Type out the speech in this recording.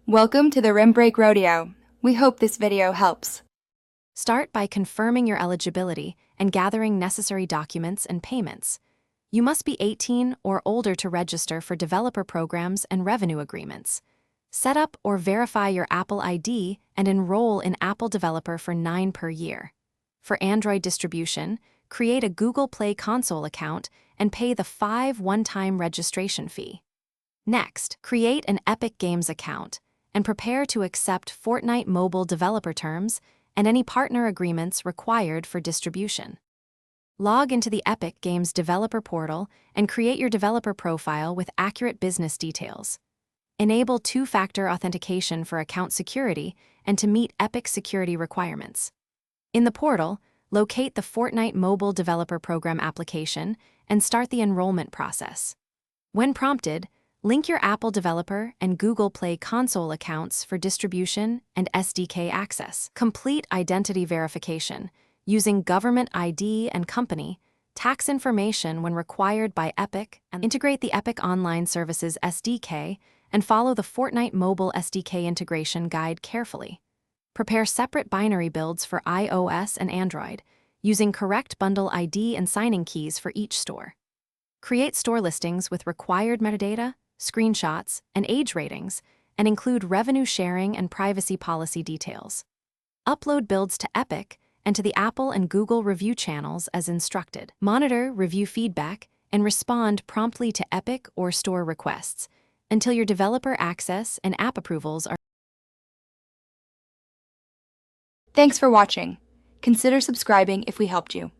Welcome to the Rim Break Rodeo. We hope this video helps. Start by confirming your eligibility and gathering necessary documents and payments. You must be 18 or older to register for developer programs and revenue agreements. Set up or verify your Apple ID and enroll in Apple Developer for $9 per year. For Android distribution, create a Google Play Console account and pay the $5 one-time registration fee. Next, create an Epic Games account and prepare to accept Fortnite mobile developer terms and any partner agreements required for distribution. Log into the Epic Games developer portal and create your developer profile with accurate business details. Enable two-factor authentication for account security and to meet Epic security requirements. In the portal, locate the Fortnite mobile developer program application and start the enrollment process. When prompted, link your Apple Developer and Google Play Console accounts for distribution and SDK access. Complete identity verification using government ID and company, tax information when required by Epic, and integrate the Epic Online Services SDK and follow the Fortnite Mobile SDK integration guide carefully. Prepare separate binary builds for iOS and Android, using correct bundle ID and signing keys for each store. Create store listings with required metadata, screenshots, and age ratings, and include revenue sharing and privacy policy details. Upload builds to Epic and to the Apple and Google review channels as instructed. Monitor review feedback and respond promptly to Epic or store requests until your developer access and app approvals are. Thanks for watching. Consider subscribing if we helped you.